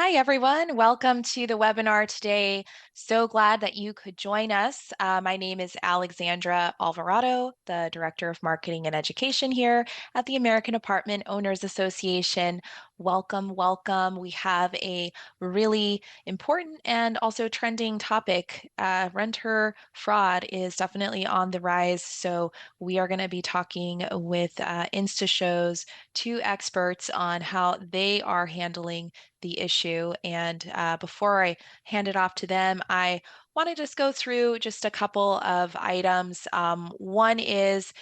Hi, everyone. Welcome to the webinar today. So glad that you could join us. My name is Alexandra Alvarado, the Director of Marketing and Education here at the American Apartment Owners Association. Welcome, welcome. We have a really important and also trending topic. Renter fraud is definitely on the rise. So we are going to be talking with InstaShow's two experts on how they are handling the issue. And before I hand it off to them, I want to just go through just a couple of items. One is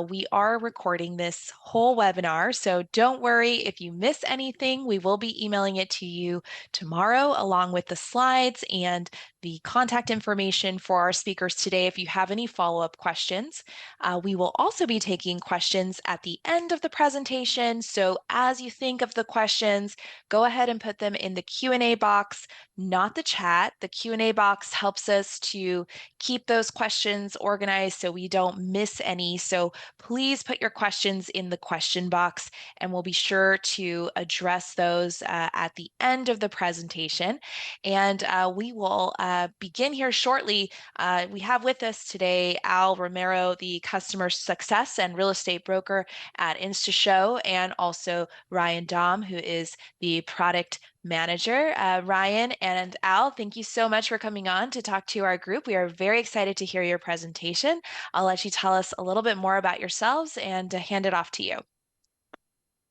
we are recording this whole webinar, so don't worry if you miss anything. We will be emailing it to you tomorrow along with the slides and the contact information for our speakers today if you have any follow-up questions. We will also be taking questions at the end of the presentation, so as you think of the questions, go ahead and put them in the Q&A box, not the chat. The Q&A box helps us to keep those questions organized so we don't miss any. So please put your questions in the question box and we'll be sure to address those at the end of the presentation. And we will begin here shortly. We have with us today Al Romero, the customer success and real estate broker at InstaShow, and also Ryan Dom, who is the product manager. Ryan and Al, thank you so much for coming on to talk to our group. We are very excited to hear your presentation. I'll let you tell us a little bit more about yourselves and hand it off to you.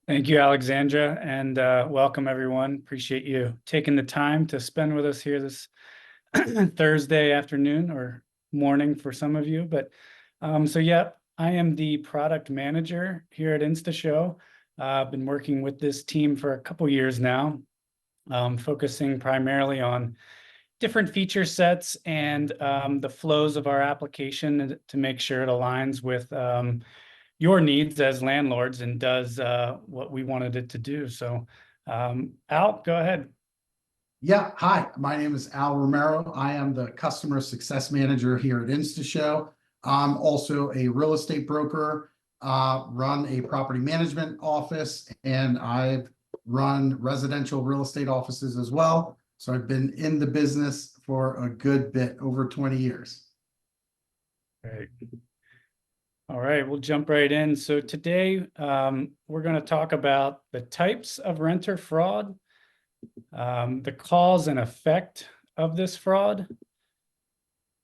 Thank you, Alexandra, and welcome everyone. Appreciate you taking the time to spend with us here this Thursday afternoon or morning for some of you. But yeah, I am the product manager here at InstaShow. I've been working with this team for a couple years now, focusing primarily on different feature sets and the flows of our application to make sure it aligns with your needs as landlords and does what we wanted it to do. So Al, go ahead. Yeah, hi, my name is Al Romero. I am the customer success manager here at InstaShow. I'm also a real estate broker, run a property management office, and I've run residential real estate offices as well. So I've been in the business for a good bit, over 20 years. Great. All right, we'll jump right in. So today we're going to talk about the types of renter fraud, the cause and effect of this fraud,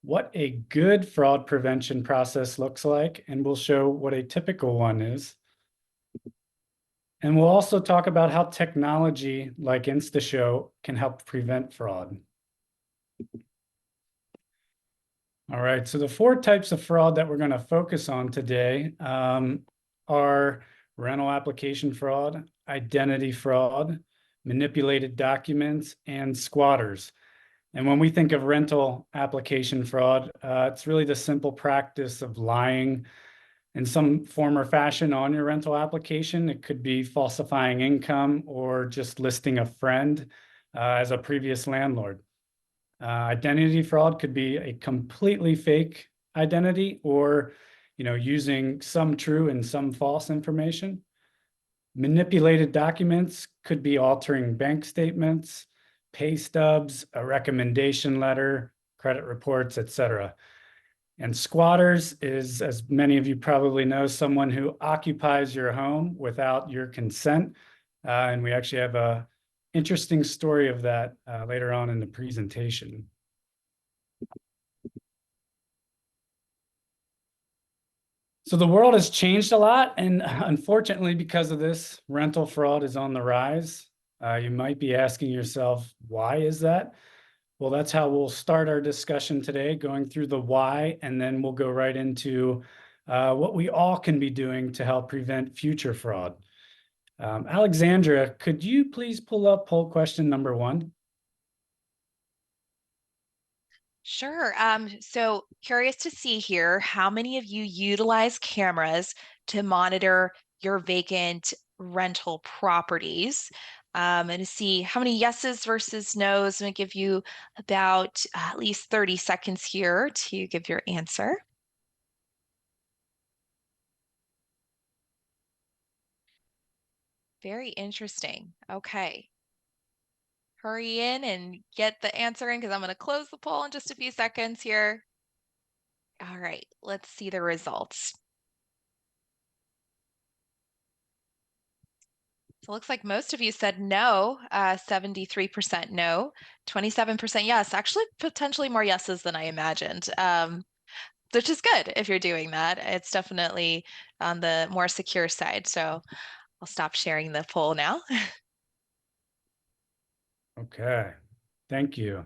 what a good fraud prevention process looks like, and we'll show what a typical one is. And we'll also talk about how technology like InstaShow can help prevent fraud. All right, so the four types of fraud that we're going to focus on today are rental application fraud, identity fraud, manipulated documents, and squatters. And when we think of rental application fraud, it's really the simple practice of lying in some form or fashion on your rental application. It could be falsifying income or just listing a friend as a previous landlord. Identity fraud could be a completely fake identity or, using some true and some false information. Manipulated documents could be altering bank statements, pay stubs, a recommendation letter, credit reports, etc. And squatters is, as many of you probably know, someone who occupies your home without your consent. And we actually have a interesting story of that later on in the presentation. So the world has changed a lot, and unfortunately, because of this, rental fraud is on the rise. You might be asking yourself, why is that? Well, that's how we'll start our discussion today, going through the why, and then we'll go right into what we all can be doing to help prevent future fraud. Alexandra, could you please pull up poll question number 1? Sure. So curious to see here, how many of you utilize cameras to monitor your vacant rental properties? And to see how many yeses versus nos. I'm going to give you about at least 30 seconds here to give your answer. Very interesting. Okay. hurry in and get the answer in because I'm going to close the poll in just a few seconds here. All right, let's see the results. So it looks like most of you said no, 73% no, 27% yes, actually potentially more yeses than I imagined, which is good if you're doing that. It's definitely on the more secure side. So I'll stop sharing the poll now. Okay, thank you.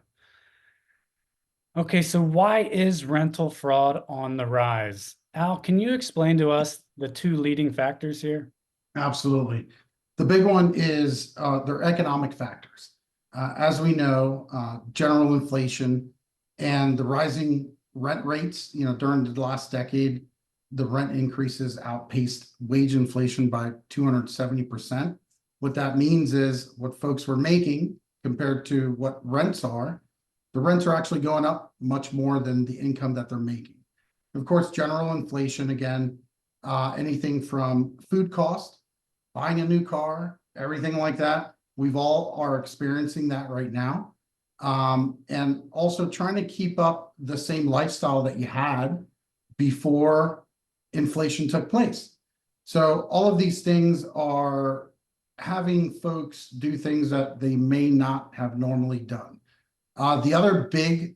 Okay, so why is rental fraud on the rise? Al, can you explain to us the two leading factors here? Absolutely. The big one is their economic factors. As we know, general inflation and the rising rent rates, during the last decade, the rent increases outpaced wage inflation by 270%. What that means is what folks were making compared to what rents are, the rents are actually going up much more than the income that they're making. Of course, general inflation, again, anything from food cost, buying a new car, everything like that. We've all are experiencing that right now. And also trying to keep up the same lifestyle that you had before inflation took place. So all of these things are having folks do things that they may not have normally done. The other big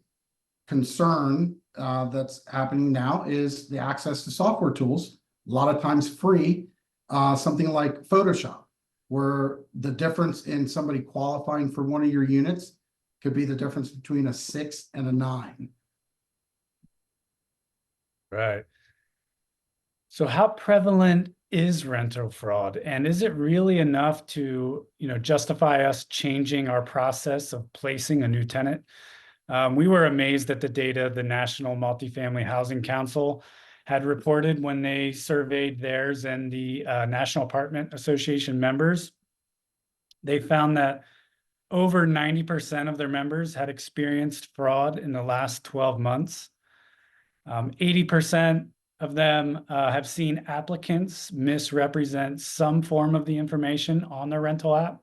concern that's happening now is the access to software tools, a lot of times free, something like Photoshop, where the difference in somebody qualifying for one of your units could be the difference between a 6 and a 9. Right. So how prevalent is rental fraud? And is it really enough to, justify us changing our process of placing a new tenant? We were amazed at the data the National Multifamily Housing Council had reported when they surveyed theirs and the National Apartment Association members. They found that over 90% of their members had experienced fraud in the last 12 months. 80% of them have seen applicants misrepresent some form of the information on their rental app.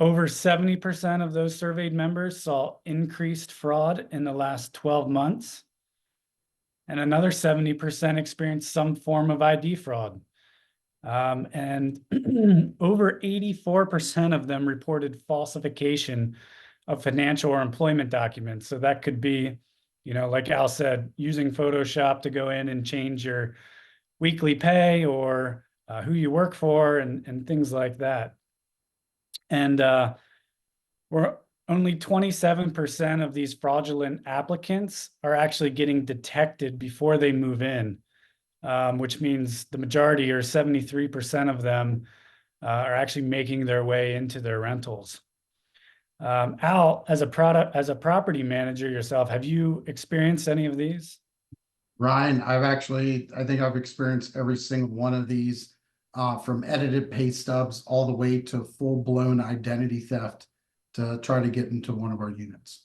Over 70% of those surveyed members saw increased fraud in the last 12 months. And another 70% experienced some form of ID fraud. And over 84% of them reported falsification of financial or employment documents. So that could be, like Al said, using Photoshop to go in and change your weekly pay or who you work for and things like that. And we're only 27% of these fraudulent applicants are actually getting detected before they move in, which means the majority, or 73% of them, are actually making their way into their rentals. Al, as a property manager yourself, have you experienced any of these? Ryan, I think I've experienced every single one of these, from edited pay stubs all the way to full-blown identity theft to try to get into one of our units.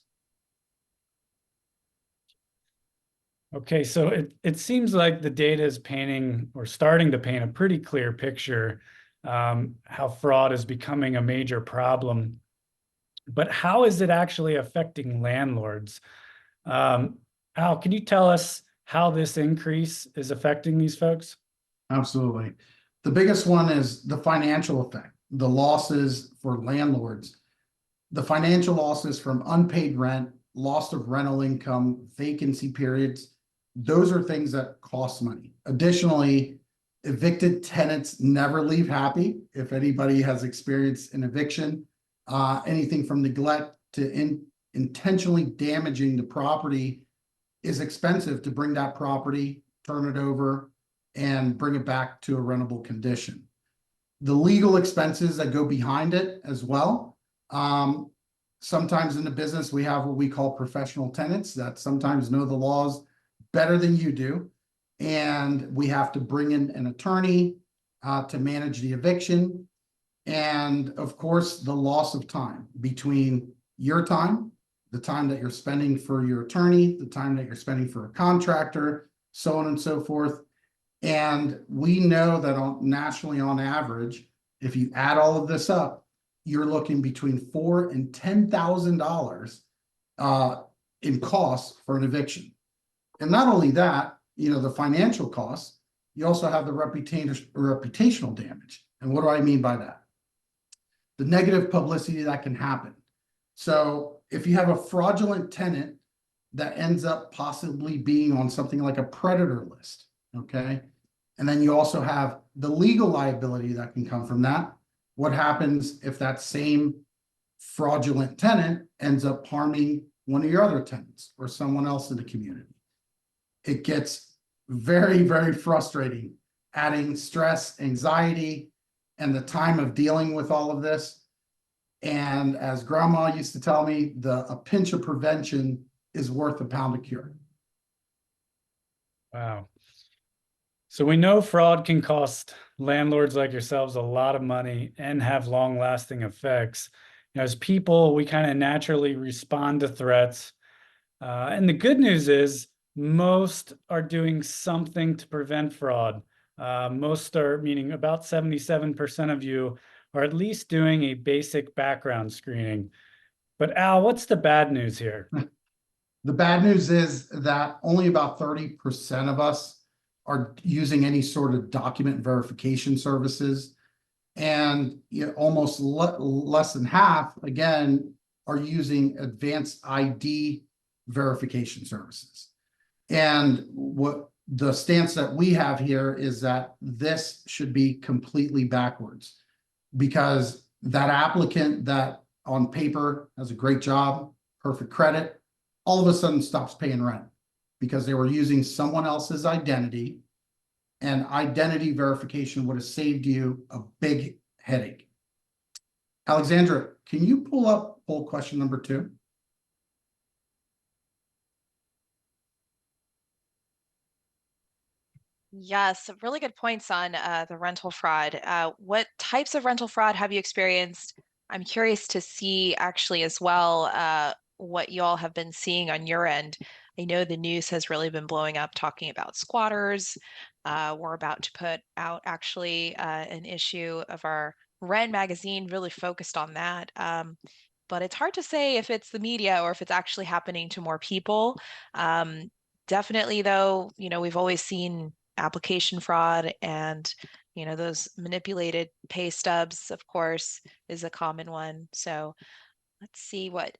Okay, so it seems like the data is painting or starting to paint a pretty clear picture, how fraud is becoming a major problem. But how is it actually affecting landlords? Al, can you tell us how this increase is affecting these folks? Absolutely. The biggest one is the financial effect, the losses for landlords, the financial losses from unpaid rent, loss of rental income, vacancy periods. Those are things that cost money. Additionally, evicted tenants never leave happy. If anybody has experienced an eviction, anything from neglect to intentionally damaging the property is expensive to bring that property, turn it over, and bring it back to a rentable condition. The legal expenses that go behind it as well. Sometimes in the business, we have what we call professional tenants that sometimes know the laws better than you do. And we have to bring in an attorney to manage the eviction. And of course, the loss of time between your time, the time that you're spending for your attorney, the time that you're spending for a contractor, so on and so forth. And we know that nationally, on average, if you add all of this up, you're looking between $4,000 and $10,000 in costs for an eviction. And not only that, the financial costs, you also have the reputational damage. And what do I mean by that? The negative publicity that can happen. So if you have a fraudulent tenant that ends up possibly being on something like a predator list, okay? And then you also have the legal liability that can come from that. What happens if that same fraudulent tenant ends up harming one of your other tenants or someone else in the community? It gets very, very frustrating, adding stress, anxiety, and the time of dealing with all of this. And as grandma used to tell me, a pinch of prevention is worth a pound of cure. Wow. So we know fraud can cost landlords like yourselves a lot of money and have long-lasting effects. As people, we kind of naturally respond to threats. And the good news is most are doing something to prevent fraud. Most are, meaning about 77% of you are at least doing a basic background screening. But Al, what's the bad news here? The bad news is that only about 30% of us are using any sort of document verification services. And almost less than half, again, are using advanced ID verification services. And what the stance that we have here is that this should be completely backwards, because that applicant that on paper has a great job, perfect credit, all of a sudden stops paying rent because they were using someone else's identity, and identity verification would have saved you a big headache. Alexandra, can you pull up poll question number 2? Yes, really good points on the rental fraud. What types of rental fraud have you experienced? I'm curious to see actually as well what you all have been seeing on your end. I know the news has really been blowing up talking about squatters. We're about to put out actually an issue of our Rent magazine really focused on that. But it's hard to say if it's the media or if it's actually happening to more people. Definitely, though, we've always seen application fraud and those manipulated pay stubs, of course, is a common one. So let's see what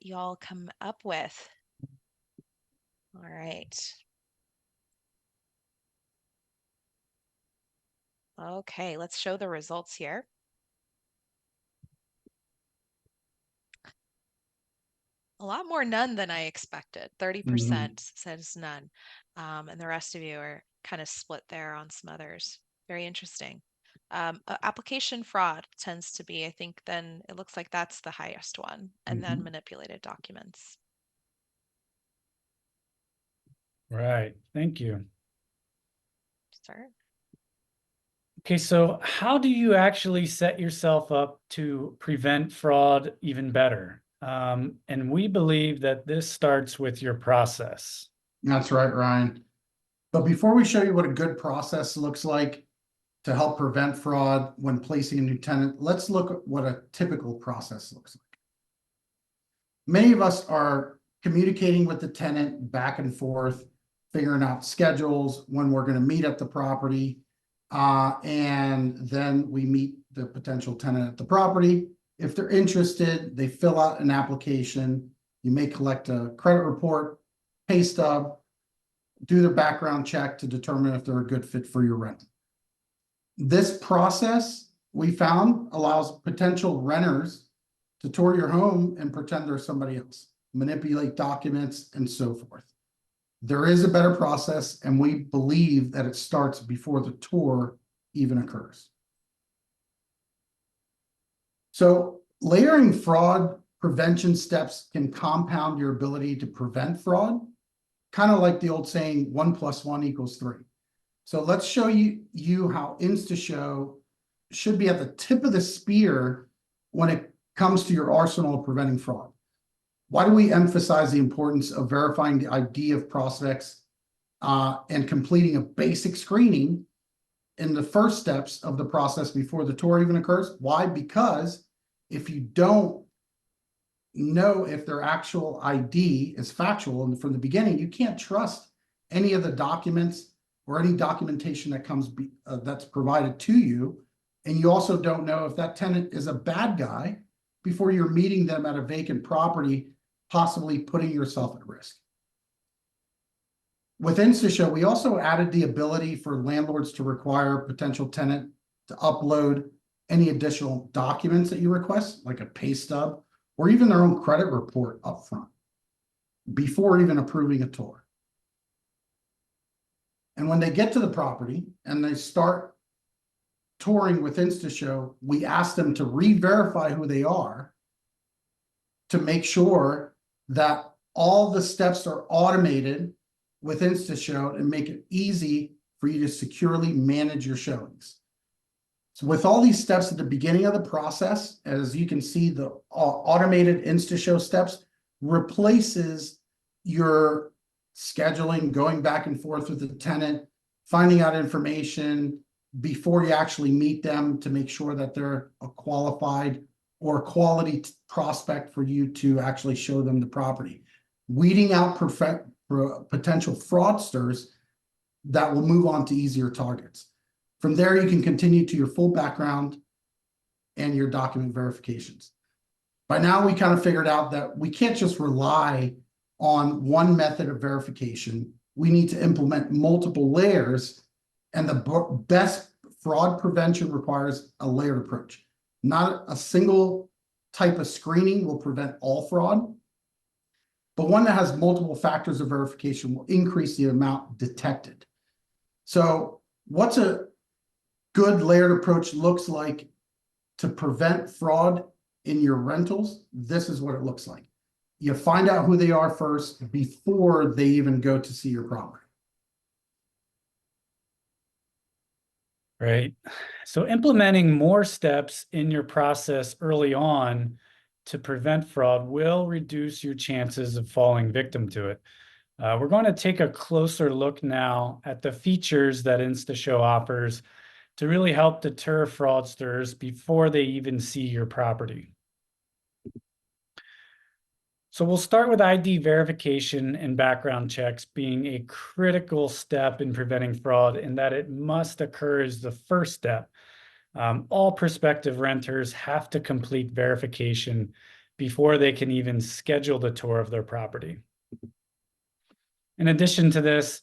y'all come up with. All right. Okay, let's show the results here. A lot more none than I expected. 30% says none. And the rest of you are kind of split there on some others. Very interesting. Application fraud tends to be, I think, then it looks like that's the highest one, and then manipulated documents. Right. Thank you. Sir. Okay, so how do you actually set yourself up to prevent fraud even better? And we believe that this starts with your process. That's right, Ryan. But before we show you what a good process looks like to help prevent fraud when placing a new tenant, let's look at what a typical process looks like. Many of us are communicating with the tenant back and forth, figuring out schedules, when we're going to meet at the property, and then we meet the potential tenant at the property. If they're interested, they fill out an application. You may collect a credit report, pay stub, do their background check to determine if they're a good fit for your rent. This process, we found, allows potential renters to tour your home and pretend they're somebody else, manipulate documents, and so forth. There is a better process, and we believe that it starts before the tour even occurs. So layering fraud prevention steps can compound your ability to prevent fraud, kind of like the old saying, 1 + 1 = 3. So let's show you how InstaShow should be at the tip of the spear when it comes to your arsenal of preventing fraud. Why do we emphasize the importance of verifying the ID of prospects and completing a basic screening in the first steps of the process before the tour even occurs? Why? Because if you don't know if their actual ID is factual, and from the beginning, you can't trust any of the documents or any documentation that that's provided to you. And you also don't know if that tenant is a bad guy before you're meeting them at a vacant property, possibly putting yourself at risk. With InstaShow, we also added the ability for landlords to require a potential tenant to upload any additional documents that you request, like a pay stub or even their own credit report up front before even approving a tour. And when they get to the property and they start touring with InstaShow, we ask them to re-verify who they are to make sure that all the steps are automated with InstaShow and make it easy for you to securely manage your showings. So with all these steps at the beginning of the process, as you can see, the automated InstaShow steps replaces your scheduling, going back and forth with the tenant, finding out information before you actually meet them to make sure that they're a qualified or quality prospect for you to actually show them the property. Weeding out potential fraudsters that will move on to easier targets. From there, you can continue to your full background and your document verifications. By now, we kind of figured out that we can't just rely on one method of verification. We need to implement multiple layers, and the best fraud prevention requires a layered approach. Not a single type of screening will prevent all fraud, but one that has multiple factors of verification will increase the amount detected. So what's a good layered approach looks like to prevent fraud in your rentals? This is what it looks like. You find out who they are first before they even go to see your property. Right. So implementing more steps in your process early on to prevent fraud will reduce your chances of falling victim to it. We're going to take a closer look now at the features that InstaShow offers to really help deter fraudsters before they even see your property. So we'll start with ID verification and background checks being a critical step in preventing fraud, in that it must occur as the first step. All prospective renters have to complete verification before they can even schedule the tour of their property. In addition to this,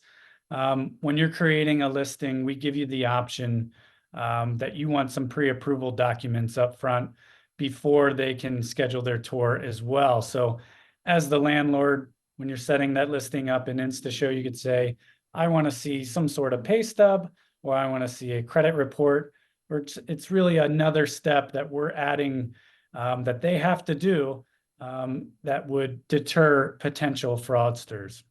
when you're creating a listing, we give you the option that you want some pre-approval documents up front before they can schedule their tour as well. So as the landlord, when you're setting that listing up in InstaShow, you could say, I want to see some sort of pay stub, or I want to see a credit report, or it's really another step that we're adding that they have to do that would deter potential fraudsters.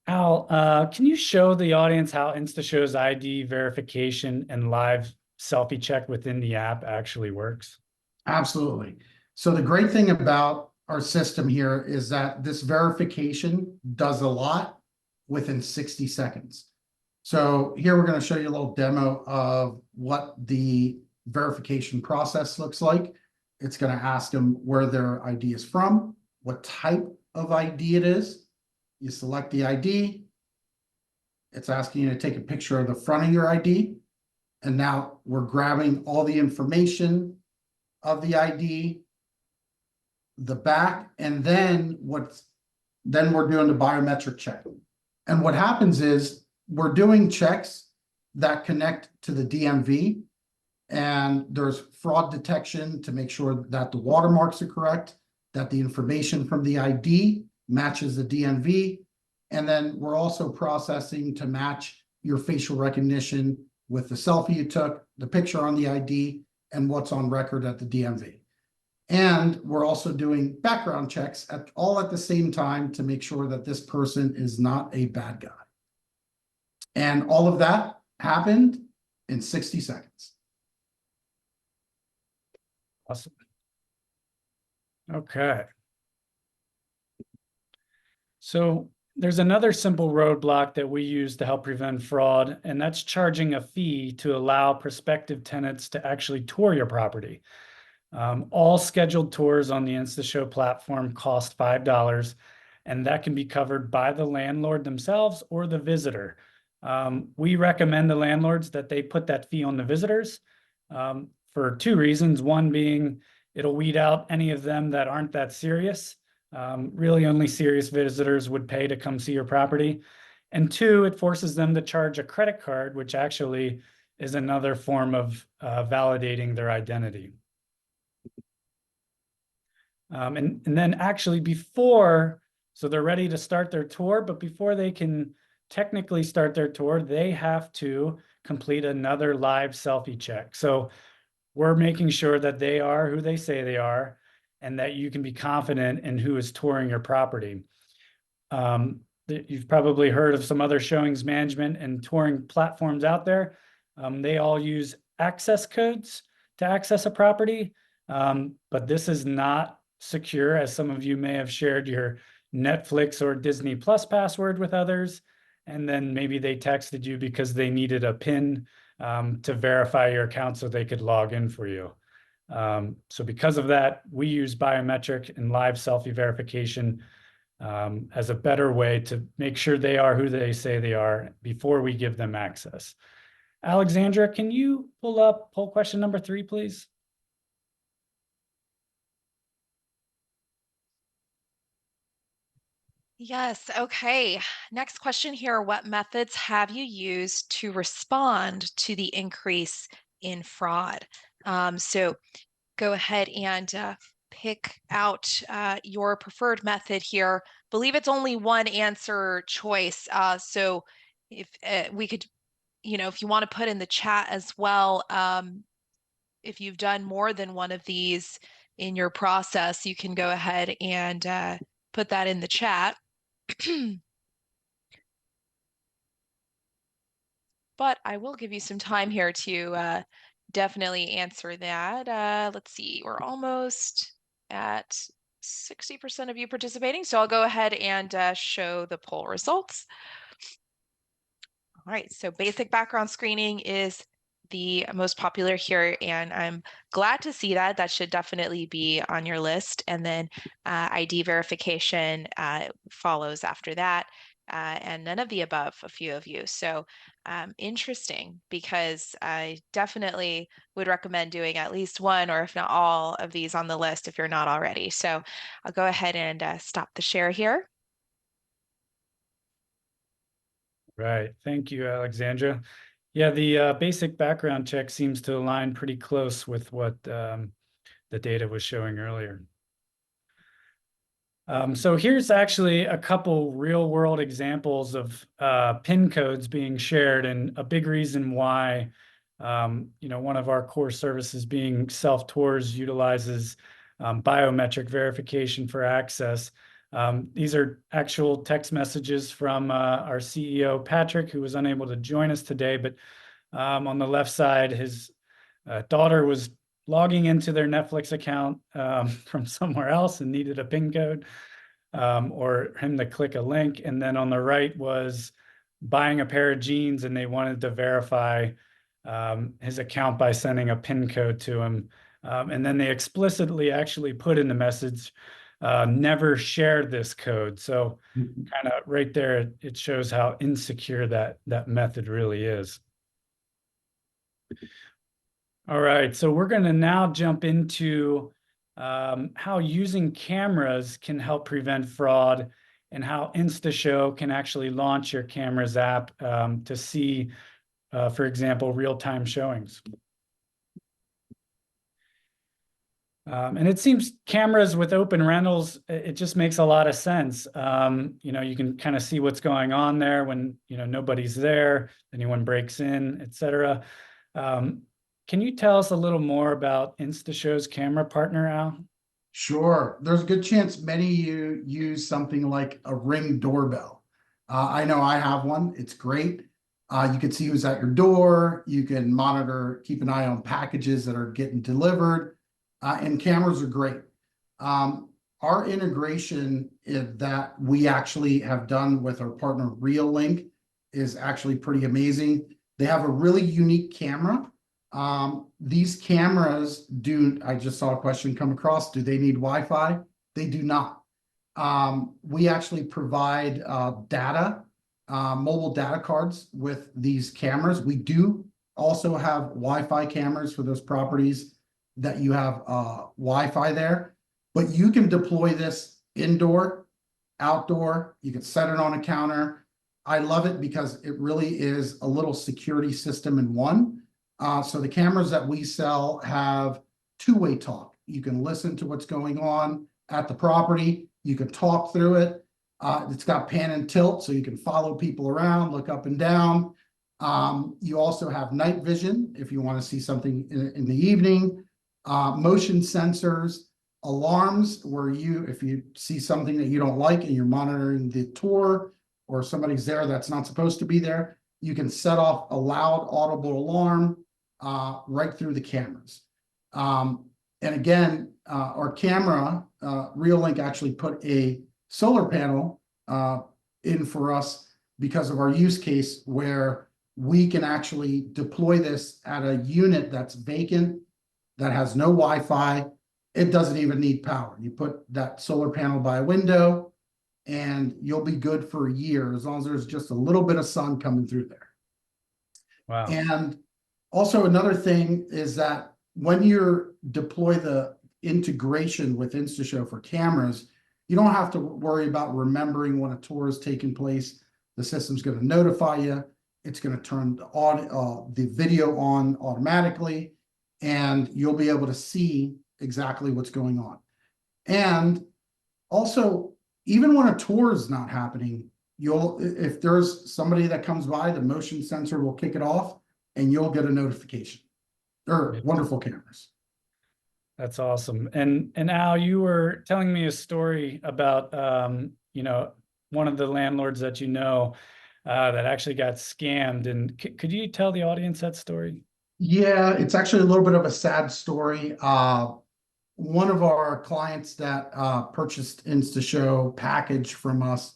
Al, can you show the audience how InstaShow's ID verification and live selfie check within the app actually works? Absolutely. So the great thing about our system here is that this verification does a lot within 60 seconds. So here we're going to show you a little demo of what the verification process looks like. It's going to ask them where their ID is from, what type of ID it is. You select the ID. It's asking you to take a picture of the front of your ID. And now we're grabbing all the information of the ID, the back, and then we're doing the biometric check. And what happens is we're doing checks that connect to the DMV, and there's fraud detection to make sure that the watermarks are correct, that the information from the ID matches the DMV, and then we're also processing to match your facial recognition with the selfie you took, the picture on the ID, and what's on record at the DMV. And we're also doing background checks all at the same time to make sure that this person is not a bad guy. And all of that happened in 60 seconds. Awesome. Okay. So there's another simple roadblock that we use to help prevent fraud, and that's charging a fee to allow prospective tenants to actually tour your property. All scheduled tours on the InstaShow platform cost $5, and that can be covered by the landlord themselves or the visitor. We recommend the landlords that they put that fee on the visitors for two reasons. One being it'll weed out any of them that aren't that serious. Really, only serious visitors would pay to come see your property. And two, it forces them to charge a credit card, which actually is another form of validating their identity. And then actually so they're ready to start their tour, but before they can technically start their tour, they have to complete another live selfie check. So we're making sure that they are who they say they are and that you can be confident in who is touring your property. You've probably heard of some other showings management and touring platforms out there. They all use access codes to access a property, but this is not secure, as some of you may have shared your Netflix or Disney Plus password with others, and then maybe they texted you because they needed a PIN to verify your account so they could log in for you. So because of that, we use biometric and live selfie verification as a better way to make sure they are who they say they are before we give them access. Alexandra, can you pull up poll question number 3, please? Yes. Okay. Next question here. What methods have you used to respond to the increase in fraud? So go ahead and pick out your preferred method here. Believe it's only one answer choice. So if we could, if you want to put in the chat as well, if you've done more than one of these in your process, you can go ahead and put that in the chat. But I will give you some time here to definitely answer that. Let's see, we're almost at 60% of you participating, so I'll go ahead and show the poll results. All right, so basic background screening is the most popular here, and I'm glad to see that. That should definitely be on your list. And then ID verification follows after that, and none of the above, a few of you. So interesting, because I definitely would recommend doing at least one, or if not all of these on the list if you're not already. So I'll go ahead and stop the share here. Right. Thank you, Alexandra. Yeah, the basic background check seems to align pretty close with what the data was showing earlier. So here's actually a couple real world examples of PIN codes being shared, and a big reason why one of our core services being self-tours utilizes biometric verification for access. These are actual text messages from our CEO, Patrick, who was unable to join us today, but on the left side, his daughter was logging into their Netflix account from somewhere else and needed a PIN code, or him to click a link. And then on the right was buying a pair of jeans, and they wanted to verify his account by sending a PIN code to him. And then they explicitly actually put in the message, never share this code. So kind of right there, it shows how insecure that method really is. All right, so we're going to now jump into how using cameras can help prevent fraud, and how InstaShow can actually launch your cameras app to see, for example, real-time showings. And it seems cameras with open rentals, it just makes a lot of sense. You can kind of see what's going on there when, nobody's there, anyone breaks in, etc. Can you tell us a little more about InstaShow's camera partner, Al? Sure. There's a good chance many of you use something like a Ring doorbell. I know I have one. It's great. You can see who's at your door. You can monitor, keep an eye on packages that are getting delivered. And cameras are great. our integration that we actually have done with our partner RealLink is actually pretty amazing. They have a really unique camera. These cameras I just saw a question come across, do they need Wi-Fi? They do not. We actually provide data, mobile data cards with these cameras. We do also have Wi-Fi cameras for those properties that you have Wi-Fi there, but you can deploy this indoor, outdoor. You can set it on a counter. I love it because it really is a little security system in one. So the cameras that we sell have two-way talk. You can listen to what's going on at the property. You can talk through it. It's got pan and tilt, so you can follow people around, look up and down. You also have night vision if you want to see something in the evening. Motion sensors, alarms where if you see something that you don't like and you're monitoring the tour or somebody's there that's not supposed to be there, you can set off a loud audible alarm right through the cameras. And again, our camera, RealLink actually put a solar panel in for us because of our use case where we can actually deploy this at a unit that's vacant, that has no Wi-Fi. It doesn't even need power. You put that solar panel by a window and you'll be good for a year as long as there's just a little bit of sun coming through there. Wow. And also another thing is that when you deploy the integration with InstaShow for cameras, you don't have to worry about remembering when a tour is taking place. The system's going to notify you. It's going to turn the video on automatically, and you'll be able to see exactly what's going on. And also, even when a tour is not happening, if there's somebody that comes by, the motion sensor will kick it off and you'll get a notification. They're wonderful cameras. That's awesome. And Al, you were telling me a story about one of the landlords that that actually got scammed. And could you tell the audience that story? Yeah, it's actually a little bit of a sad story. One of our clients that purchased InstaShow package from us,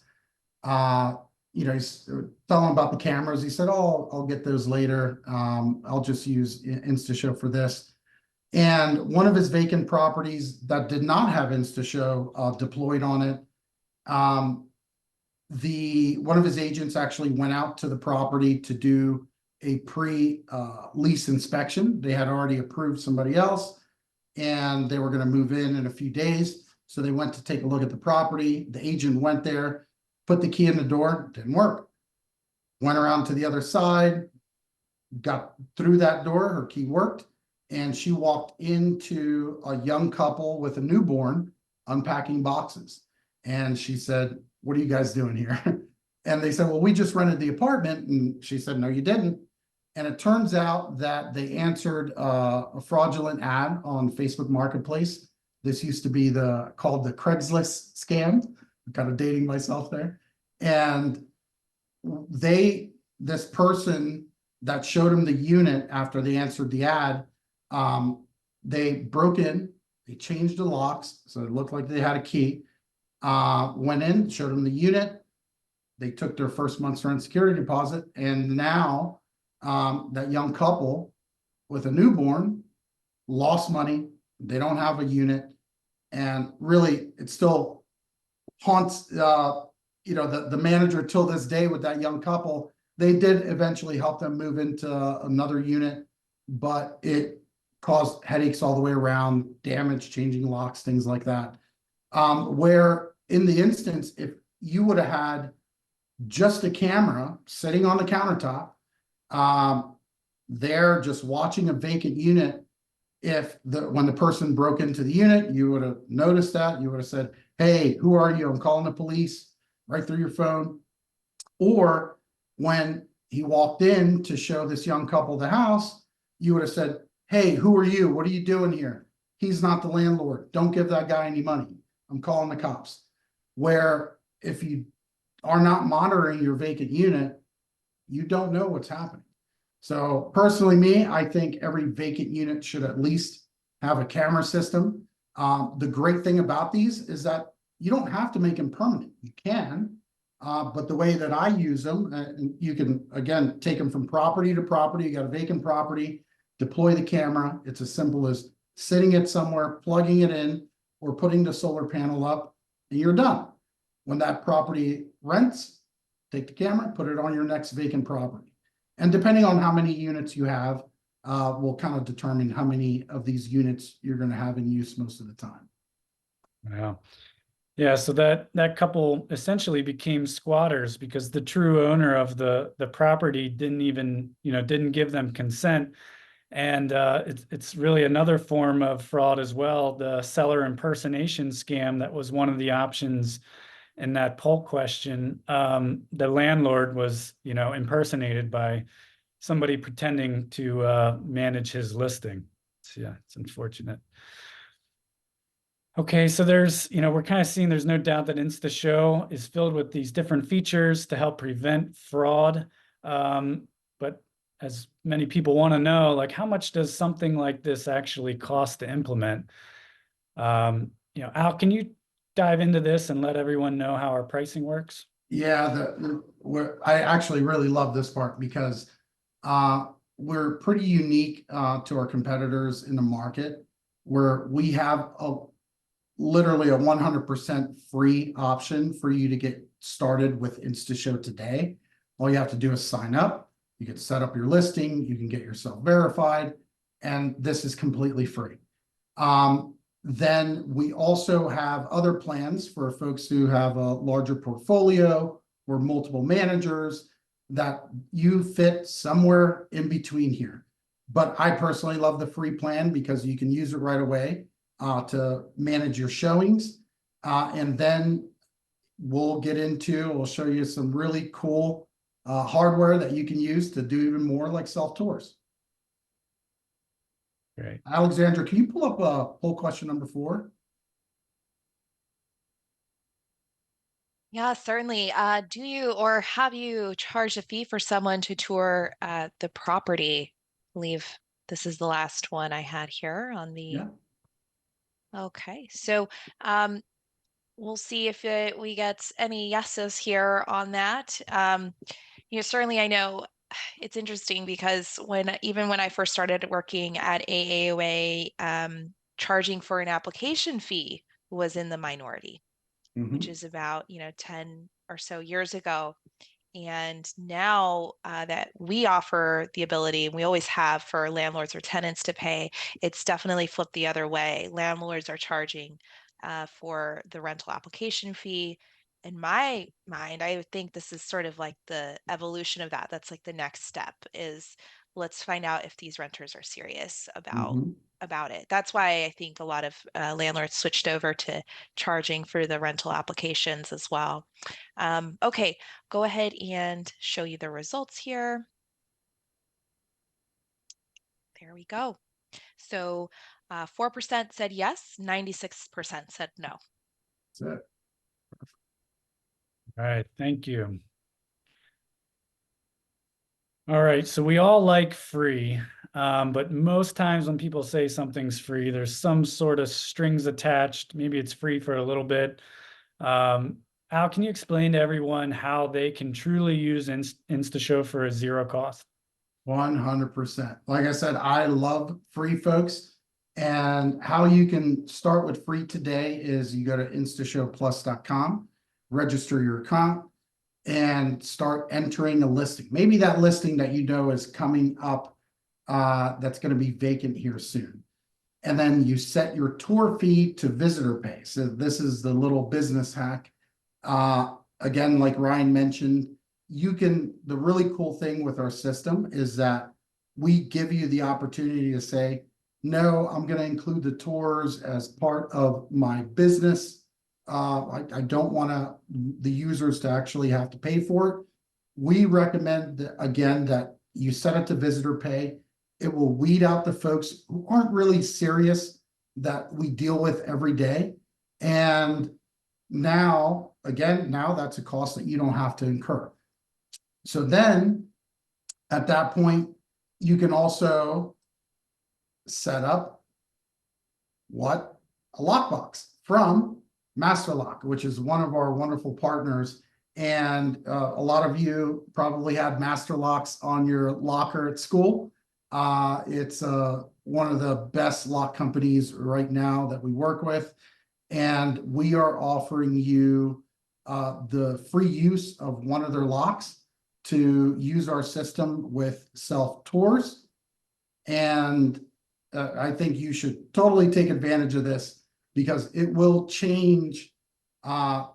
he's telling about the cameras. He said, "Oh, I'll get those later. I'll just use InstaShow for this." And one of his vacant properties that did not have InstaShow deployed on it, one of his agents actually went out to the property to do a pre-lease inspection. They had already approved somebody else, and they were going to move in a few days. So they went to take a look at the property. The agent went there, put the key in the door, didn't work. Went around to the other side, got through that door, her key worked, and she walked into a young couple with a newborn unpacking boxes. And she said, "What are you guys doing here?" And they said, "Well, we just rented the apartment." And she said, "No, you didn't." And it turns out that they answered a fraudulent ad on Facebook Marketplace. This used to be called the Craigslist scam. I'm kind of dating myself there. And this person that showed them the unit after they answered the ad, they broke in, they changed the locks, so it looked like they had a key, went in, showed them the unit. They took their first month's rent security deposit, and now that young couple with a newborn lost money. They don't have a unit, and really it still haunts the manager till this day with that young couple. They did eventually help them move into another unit, but it caused headaches all the way around, damage, changing locks, things like that. Where in the instance, if you would have had just a camera sitting on the countertop, they're just watching a vacant unit. When the person broke into the unit, you would have noticed that. You would have said, "Hey, who are you? I'm calling the police," right through your phone. Or when he walked in to show this young couple the house, you would have said, "Hey, who are you? What are you doing here? He's not the landlord. Don't give that guy any money. I'm calling the cops." Where if you are not monitoring your vacant unit, you don't know what's happening. So personally, I think every vacant unit should at least have a camera system. The great thing about these is that you don't have to make them permanent. You can, but the way that I use them, and you can, again, take them from property to property. You got a vacant property, deploy the camera. It's as simple as sitting it somewhere, plugging it in, or putting the solar panel up, and you're done. When that property rents, take the camera, put it on your next vacant property. And depending on how many units you have, will kind of determine how many of these units you're going to have in use most of the time. Wow. Yeah, so that couple essentially became squatters because the true owner of the property didn't even, didn't give them consent. And it's really another form of fraud as well. The seller impersonation scam that was one of the options in that poll question. The landlord was, impersonated by somebody pretending to manage his listing. So, yeah, it's unfortunate. Okay, so we're kind of seeing there's no doubt that InstaShow is filled with these different features to help prevent fraud. But as many people want to know, like how much does something like this actually cost to implement? Al, can you dive into this and let everyone know how our pricing works? Yeah, I actually really love this part because we're pretty unique to our competitors in the market, where we have literally a 100% free option for you to get started with InstaShow today. All you have to do is sign up. You can set up your listing. You can get yourself verified, and this is completely free. Then we also have other plans for folks who have a larger portfolio or multiple managers that you fit somewhere in between here. But I personally love the free plan because you can use it right away to manage your showings. And then we'll show you some really cool hardware that you can use to do even more, like self-tours. Great. Alexandra, can you pull up poll question number 4? Yeah, certainly. Do you or have you charged a fee for someone to tour the property? I believe this is the last one I had here on the. Yeah. Okay, so we'll see if we get any yeses here on that. Certainly I know it's interesting because even when I first started working at AAOA, charging for an application fee was in the minority, which is about 10 or so years ago. And now that we offer the ability, and we always have for landlords or tenants to pay, it's definitely flipped the other way. Landlords are charging for the rental application fee. In my mind, I would think this is sort of like the evolution of that. That's like the next step is let's find out if these renters are serious about it. That's why I think a lot of landlords switched over to charging for the rental applications as well. Okay, go ahead and show you the results here. There we go. So 4% said yes, 96% said no. That's it. All right, thank you. All right, so we all like free, but most times when people say something's free, there's some sort of strings attached. Maybe it's free for a little bit. Al, can you explain to everyone how they can truly use InstaShow for a zero cost? 100%. Like I said, I love free, folks. And how you can start with free today is you go to instashowplus.com, register your account, and start entering a listing. Maybe that listing that you know is coming up that's going to be vacant here soon. And then you set your tour fee to visitor pay. So this is the little business hack. Again, like Ryan mentioned, the really cool thing with our system is that we give you the opportunity to say, no, I'm going to include the tours as part of my business. I don't want the users to actually have to pay for it. We recommend that, again, that you set it to visitor pay. It will weed out the folks who aren't really serious that we deal with every day. And now that's a cost that you don't have to incur. So then at that point, you can also set up what a lockbox from Master Lock, which is one of our wonderful partners. And a lot of you probably had Master Locks on your locker at school. It's one of the best lock companies right now that we work with. And we are offering you the free use of one of their locks to use our system with self tours. And I think you should totally take advantage of this because it will change the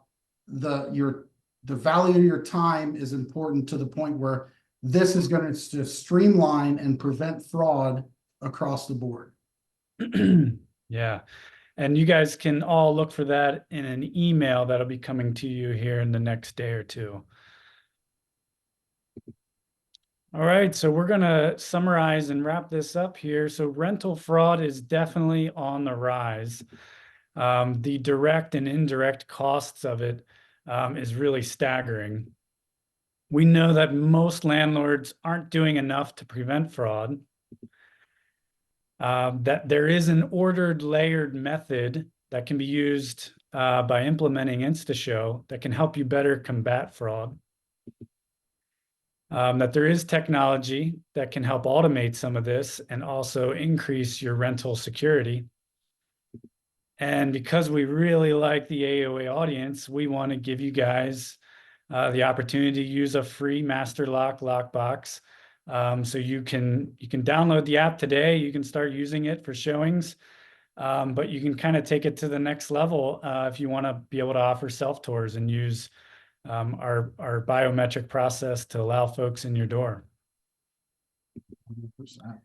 value of your time is important to the point where this is going to streamline and prevent fraud across the board. Yeah. And you guys can all look for that in an email that'll be coming to you here in the next day or two. All right, so we're going to summarize and wrap this up here. So rental fraud is definitely on the rise. The direct and indirect costs of it is really staggering. We know that most landlords aren't doing enough to prevent fraud. That there is an ordered, layered method that can be used by implementing InstaShow that can help you better combat fraud. That there is technology that can help automate some of this and also increase your rental security. And because we really like the AOA audience, we want to give you guys the opportunity to use a free Master Lock lockbox. So you can download the app today. You can start using it for showings, but you can kind of take it to the next level if you want to be able to offer self tours and use our biometric process to allow folks in your door. 100%.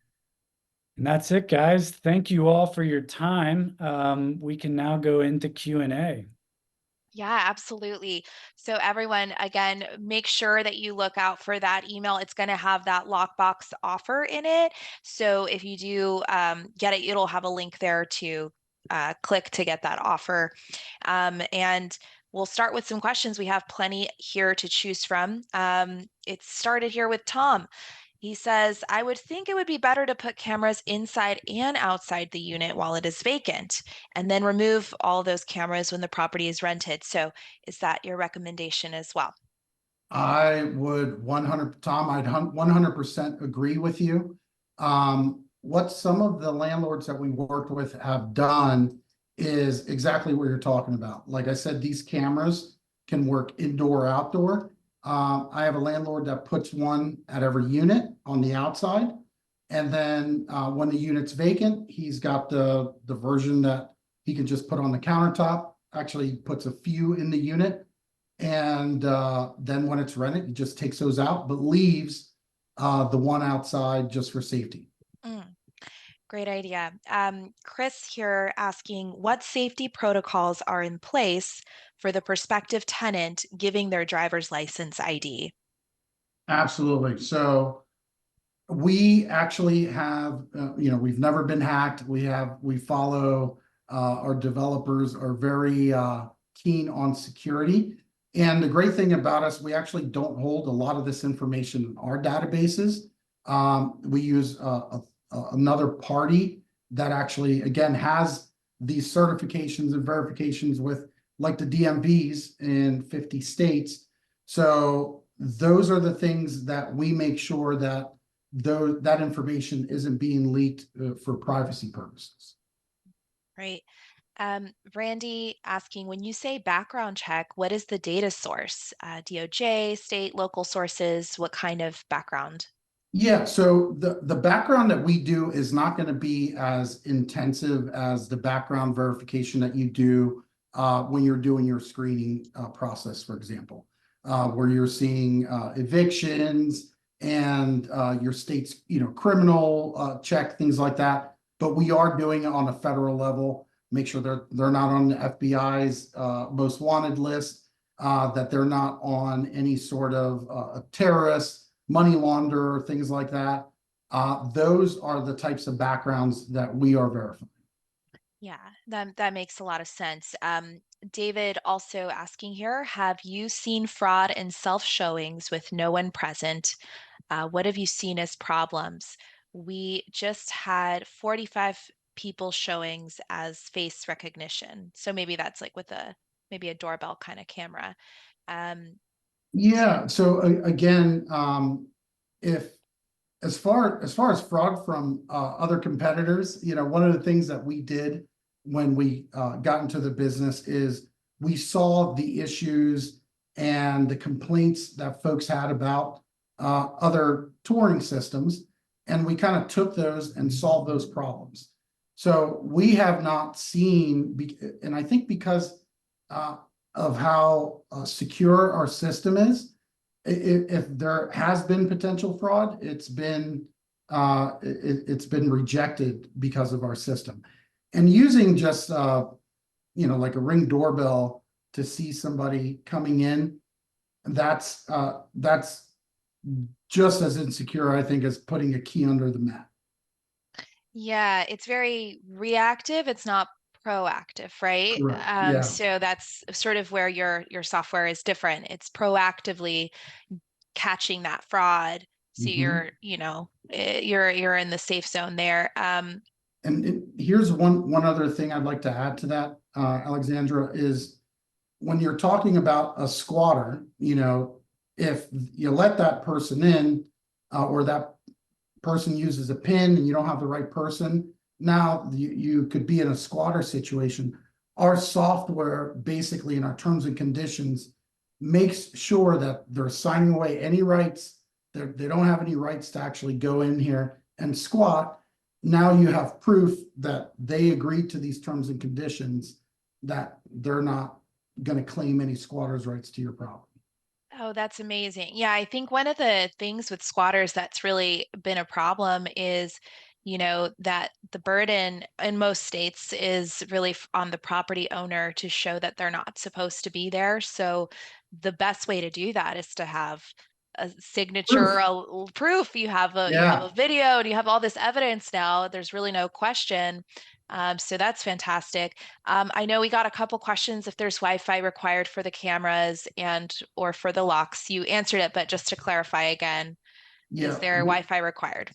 And that's it, guys. Thank you all for your time. We can now go into Q&A. Yeah, absolutely. So everyone, again, make sure that you look out for that email. It's going to have that lockbox offer in it. So if you do get it, it'll have a link there to click to get that offer. And we'll start with some questions. We have plenty here to choose from. It started here with Tom. He says, I would think it would be better to put cameras inside and outside the unit while it is vacant, and then remove all those cameras when the property is rented. So is that your recommendation as well? I would 100, Tom, I'd 100% agree with you. What some of the landlords that we worked with have done is exactly what you're talking about. Like I said, these cameras can work indoor or outdoor. I have a landlord that puts one at every unit on the outside. And then when the unit's vacant, he's got the version that he can just put on the countertop. Actually, he puts a few in the unit. And then when it's rented, he just takes those out, but leaves the one outside just for safety. Mm, great idea. Chris here asking, what safety protocols are in place for the prospective tenant giving their driver's license ID? Absolutely. So we actually have, we've never been hacked. We follow, our developers are very keen on security. And the great thing about us, we actually don't hold a lot of this information in our databases. We use another party that actually, again, has these certifications and verifications with like the DMVs in 50 states. So those are the things that we make sure that that information isn't being leaked for privacy purposes. Right. Randy asking, when you say background check, what is the data source? DOJ, state, local sources, what kind of background? Yeah, so the background that we do is not going to be as intensive as the background verification that you do when you're doing your screening process, for example, where you're seeing evictions and your state's criminal check, things like that. But we are doing it on a federal level. Make sure they're not on the FBI's most wanted list, that they're not on any sort of a terrorist, money launderer, things like that. Those are the types of backgrounds that we are verifying. Yeah, that makes a lot of sense. David also asking here, have you seen fraud in self-showings with no one present? What have you seen as problems? We just had 45 people showings as face recognition. So maybe that's like with maybe a doorbell kind of camera. Um, Yeah. So again, if as far as fraud from other competitors, one of the things that we did when we got into the business is we saw the issues and the complaints that folks had about other touring systems, and we kind of took those and solved those problems. So we have not seen, and I think because uh, of how secure our system is, if there has been potential fraud, it's been rejected because of our system. And using just like a Ring doorbell to see somebody coming in, that's just as insecure, I think, as putting a key under the mat. yeah, it's very reactive. It's not proactive, right? Correct. Yeah. So that's sort of where your software is different. It's proactively catching that fraud. So Mhm. you're in the safe zone there. And here's one other thing I'd like to add to that, Alexandra, is when you're talking about a squatter, if you let that person in, or that person uses a PIN and you don't have the right person, now you could be in a squatter situation. Our software, basically in our terms and conditions, makes sure that they're signing away any rights. They don't have any rights to actually go in here and squat. Now you have proof that they agreed to these terms and conditions, that they're not going to claim any squatters' rights to your property. Oh, that's amazing. Yeah, I think one of the things with squatters that's really been a problem is, that the burden in most states is really on the property owner to show that they're not supposed to be there. So the best way to do that is to have a signature, Proof. proof. You have a Yeah. video and you have all this evidence now. There's really no question. So that's fantastic. I know we got a couple questions if there's Wi-Fi required for the cameras and or for the locks. You answered it, but just to clarify again, is Yeah. there Wi-Fi required?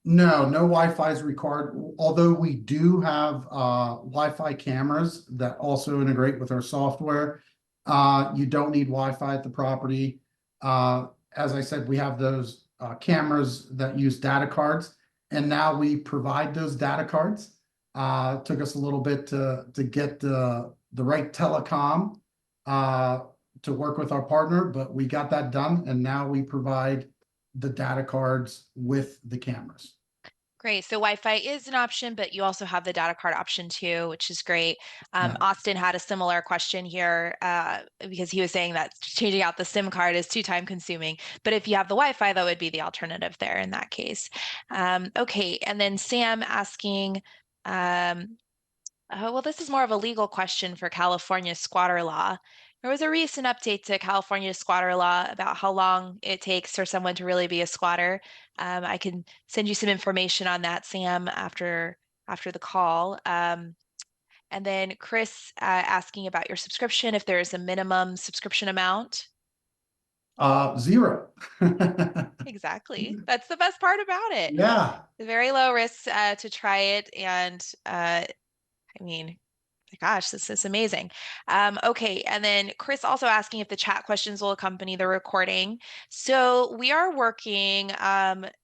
No Wi-Fi is required, although we do have Wi-Fi cameras that also integrate with our software. You don't need Wi-Fi at the property. As I said, we have those cameras that use data cards, and now we provide those data cards. It took us a little bit to get the right telecom to work with our partner, but we got that done, and now we provide the data cards with the cameras. Great. So Wi-Fi is an option, but you also have the data card option too, which is great. Yeah. Austin had a similar question here because he was saying that changing out the SIM card is too time consuming. But if you have the Wi-Fi, that would be the alternative there in that case. Okay. And then Sam asking, well, this is more of a legal question for California squatter law. There was a recent update to California squatter law about how long it takes for someone to really be a squatter. I can send you some information on that, Sam, after the call. And then Chris asking about your subscription, if there is a minimum subscription amount. Zero. Exactly. That's the best part about it. Yeah. Very low risk to try it, and I mean, gosh, this is amazing. Okay, and then Chris also asking if the chat questions will accompany the recording. So we are working,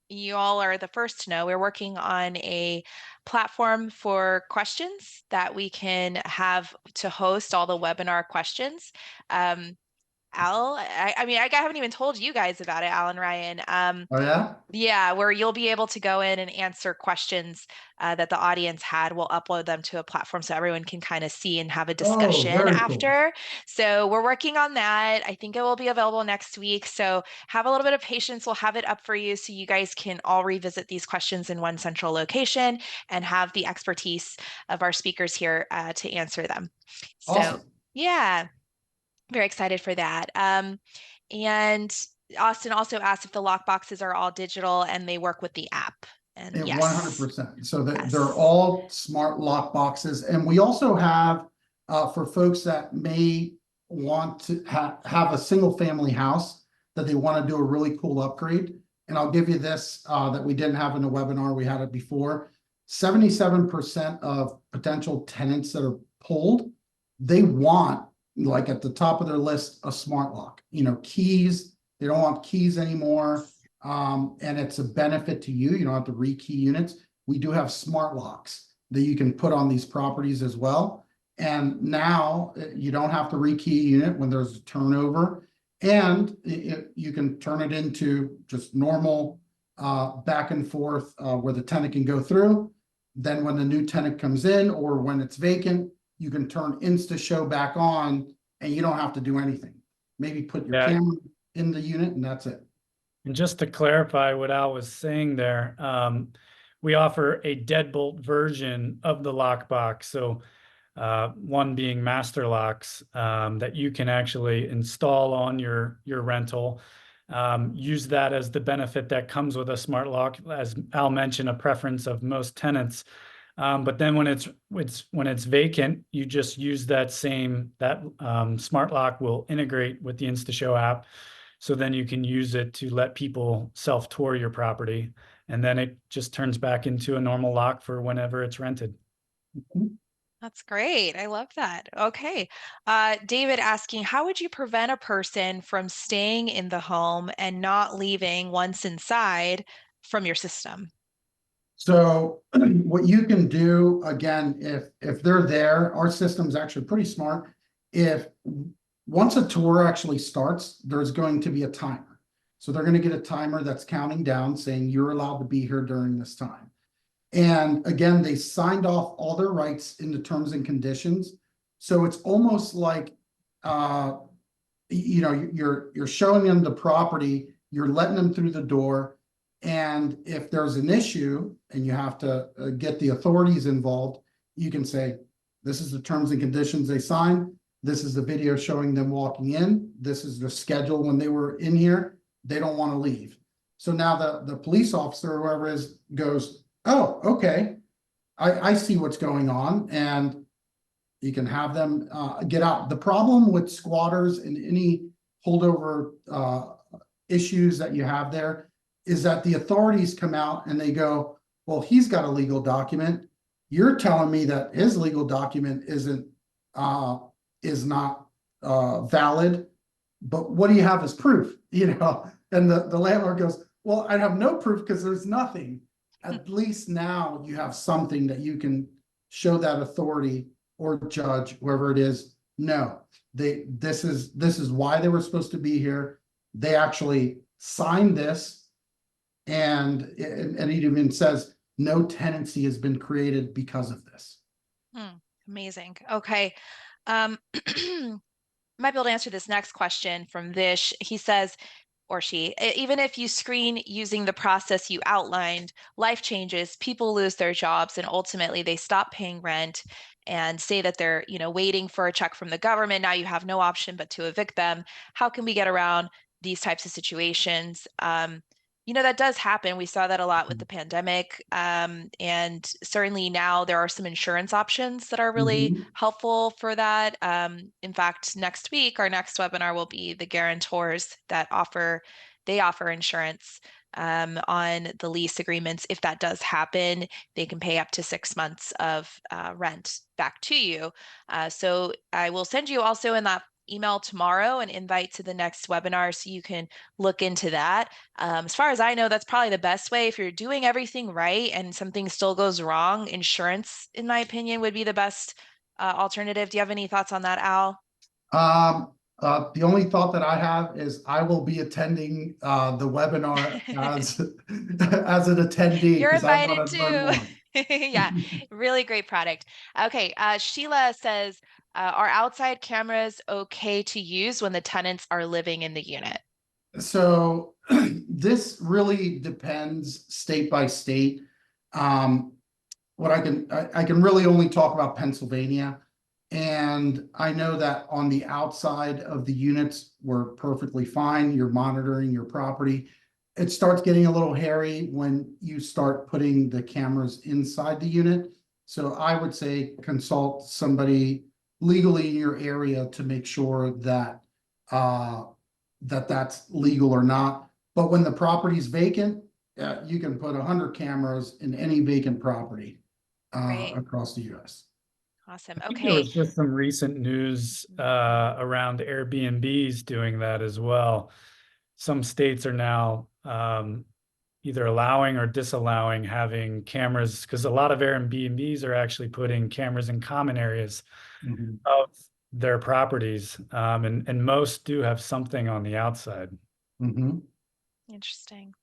you all are the first to know, we're working on a platform for questions that we can have to host all the webinar questions. Al, I mean, I haven't even told you guys about it, Al and Ryan. Oh yeah. Yeah, where you'll be able to go in and answer questions that the audience had. We'll upload them to a platform so everyone can kind of see and have a Oh, discussion very cool. after. So we're working on that. I think it will be available next week. So have a little bit of patience. We'll have it up for you so you guys can all revisit these questions in one central location and have the expertise of our speakers here to answer them. So Awesome. yeah, very excited for that. And Austin also asked if the lock boxes are all digital and they work with the app. And And yes, 100%. So that they're yes. all smart lock boxes. And we also have, for folks that may want to have a single family house that they want to do a really cool upgrade. And I'll give you this that we didn't have in the webinar. We had it before. 77% of potential tenants that are pulled, they want, like at the top of their list, a smart lock. You know, keys, they don't want keys anymore. And it's a benefit to you. You don't have to rekey units. We do have smart locks that you can put on these properties as well. And now you don't have to rekey a unit when there's a turnover, and you can turn it into just normal back and forth where the tenant can go through. Then when the new tenant comes in or when it's vacant, you can turn InstaShow back on and you don't have to do anything. Maybe put your Yeah. camera in the unit and that's it. And just to clarify what Al was saying there, we offer a deadbolt version of the lockbox. So one being master locks that you can actually install on your rental. Use that as the benefit that comes with a smart lock, as Al mentioned, a preference of most tenants. But then when it's vacant, you just use that smart lock will integrate with the InstaShow app. So then you can use it to let people self-tour your property, and then it just turns back into a normal lock for whenever it's rented. That's great. I love that. Okay. David asking, how would you prevent a person from staying in the home and not leaving once inside from your system? So what you can do, again, if they're there, our system's actually pretty smart. If once a tour actually starts, there's going to be a timer. So they're going to get a timer that's counting down saying you're allowed to be here during this time. And again, they signed off all their rights in the terms and conditions. So it's almost like you're showing them the property, you're letting them through the door. And if there's an issue and you have to get the authorities involved, you can say, this is the terms and conditions they signed. This is the video showing them walking in. This is their schedule when they were in here. They don't want to leave. So now the police officer, whoever is, goes, oh, okay, I see what's going on. And you can have them get out. The problem with squatters and any holdover issues that you have there is that the authorities come out and they go, well, he's got a legal document. You're telling me that his legal document is not valid, but what do you have as proof? And the landlord goes, well, I have no proof because there's nothing. At least now you have something that you can show that authority or judge, whoever it is. No, this is why they were supposed to be here. They actually signed this. And it even says no tenancy has been created because of this. Amazing. Okay. Might be able to answer this next question from Vish. He says, or she, even if you screen using the process you outlined, life changes, people lose their jobs, and ultimately they stop paying rent and say that they're, waiting for a check from the government. Now you have no option but to evict them. How can we get around these types of situations? That does happen. We saw that a lot with the pandemic. And certainly now there are some insurance options that are really helpful for that. In fact, next week, our next webinar will be the guarantors that offer insurance on the lease agreements. If that does happen, they can pay up to 6 months of rent back to you. So I will send you also in that email tomorrow an invite to the next webinar so you can look into that. As far as I know, that's probably the best way. If you're doing everything right and something still goes wrong, insurance, in my opinion, would be the best alternative. Do you have any thoughts on that, Al? The only thought that I have is I will be attending the webinar as as an attendee You're because I want invited to learn too. more. Yeah, really great product. Okay, Sheila says, are outside cameras okay to use when the tenants are living in the unit? So this really depends state by state. What I can really only talk about Pennsylvania. And I know that on the outside of the units, we're perfectly fine. You're monitoring your property. It starts getting a little hairy when you start putting the cameras inside the unit. So I would say consult somebody legally in your area to make sure that that's legal or not. But when the property's vacant, you can put 100 cameras in any vacant property Great. across the US. Awesome. I think there Okay. was just some recent news around Airbnbs doing that as well. Some states are now either allowing or disallowing having cameras, because a lot of Airbnbs are actually putting cameras in common areas Mhm. of their properties, and most do have something on the outside. Mhm. Interesting.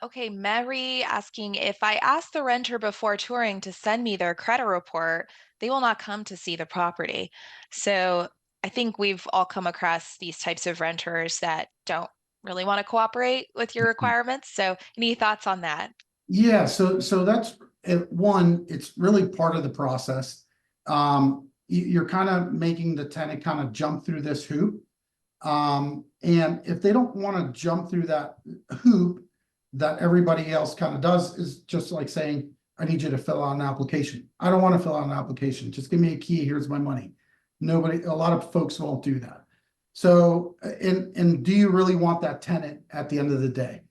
Okay, Mary asking if I ask the renter before touring to send me their credit report, they will not come to see the property. So I think we've all come across these types of renters that don't really want to cooperate with your requirements. So any thoughts on that? Yeah, so that's one, it's really part of the process. You're kind of making the tenant kind of jump through this hoop. And if they don't want to jump through that hoop that everybody else kind of does, is just like saying, I need you to fill out an application. I don't want to fill out an application. Just give me a key. Here's my money. Nobody, a lot of folks won't do that. So, and do you really want that tenant at the end of the day?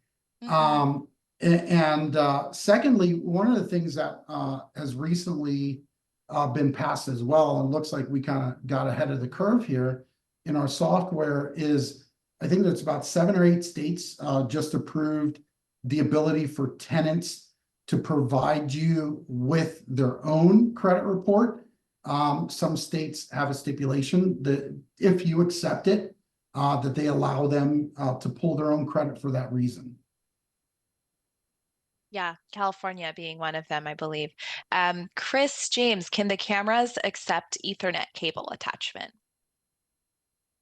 Mhm. Um, secondly, one of the things that has recently been passed as well, and looks like we kind of got ahead of the curve here in our software, is I think there's about 7 or 8 states just approved the ability for tenants to provide you with their own credit report. Some states have a stipulation that if you accept it, that they allow them to pull their own credit for that reason. Yeah, California being one of them, I believe. Chris James, can the cameras accept Ethernet cable attachment?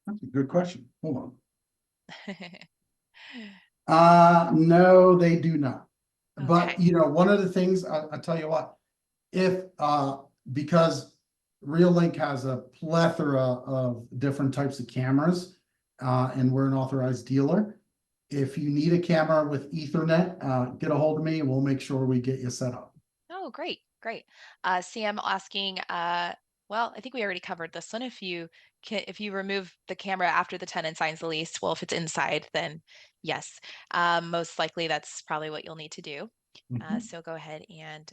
That's a good question. Hold on. No, they do not. But Okay. one of the things I tell you what, if because RealLink has a plethora of different types of cameras, and we're an authorized dealer. If you need a camera with Ethernet, get a hold of me and we'll make sure we get you set up. Oh, great, great. Sam asking, well, I think we already covered this one. If you remove the camera after the tenant signs the lease, well, if it's inside, then yes, most likely that's probably what you'll need to do. Mhm. So go ahead and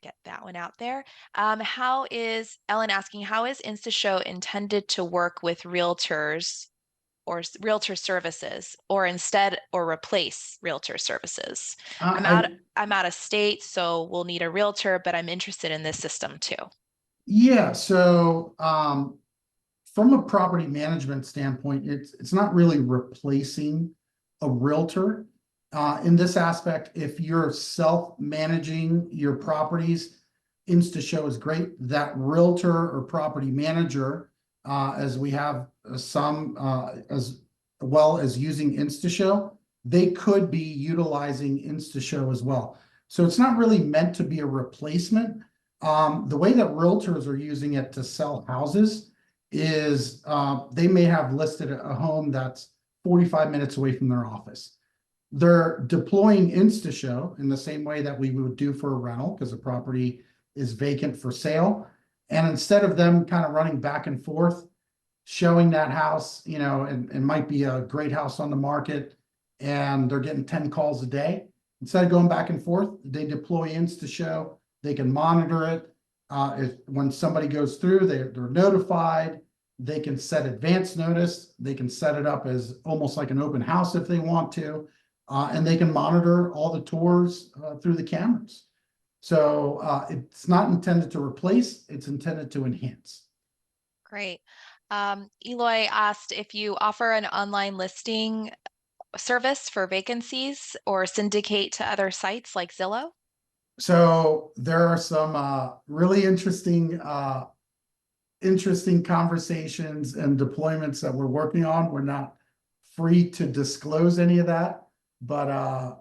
get that one out there. How is Ellen asking, how is InstaShow intended to work with realtors or realtor services, or instead or replace realtor services? I'm out I I'm out of state, so we'll need a realtor, but I'm interested in this system too. Yeah, so from a property management standpoint, it's not really replacing a realtor. In this aspect, if you're self-managing your properties, InstaShow is great. That realtor or property manager, as we have some, as well as using InstaShow, they could be utilizing InstaShow as well. So it's not really meant to be a replacement. The way that realtors are using it to sell houses is they may have listed a home that's 45 minutes away from their office. They're deploying InstaShow in the same way that we would do for a rental because the property is vacant for sale. And instead of them kind of running back and forth, showing that house, and it might be a great house on the market and they're getting 10 calls a day. Instead of going back and forth, they deploy InstaShow. They can monitor it. If when somebody goes through, they're notified. They can set advance notice. They can set it up as almost like an open house if they want to. And they can monitor all the tours through the cameras. So it's not intended to replace, it's intended to enhance. Great. Eloy asked if you offer an online listing service for vacancies or syndicate to other sites like Zillow. So there are some really interesting conversations and deployments that we're working on. We're not free to disclose any of that, but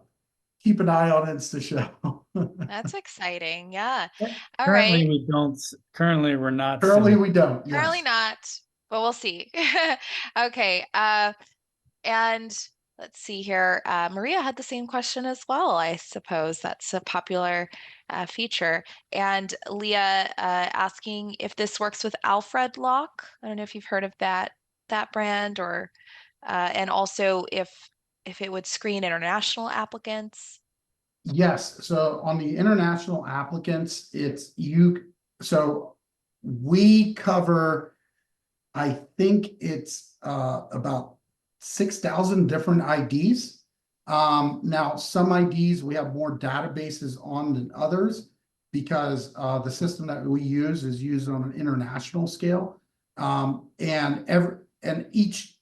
keep an eye on InstaShow. That's exciting. Yeah. All Currently, right. we don't. Currently, we're not Currently, syndicated. we don't. Currently Yes. not, but we'll see. Okay. And let's see here. Maria had the same question as well, I suppose. That's a popular feature. And Leah asking if this works with Alfred Lock. I don't know if you've heard of that brand, or and also if if it would screen international applicants. Yes, so on the international applicants, so we cover, I think it's about 6,000 different IDs. Now some IDs we have more databases on than others because the system that we use is used on an international scale. And each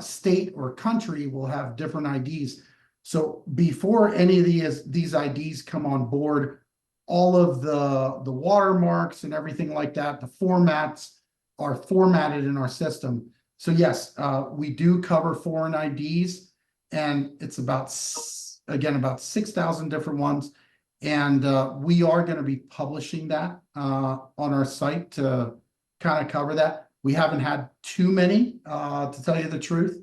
state or country will have different IDs. So before any of these IDs come on board, all of the watermarks and everything like that, the formats are formatted in our system. So yes, we do cover foreign IDs, and it's about 6,000 different ones. And we are going to be publishing that on our site to kind of cover that. We haven't had too many, to tell you the truth,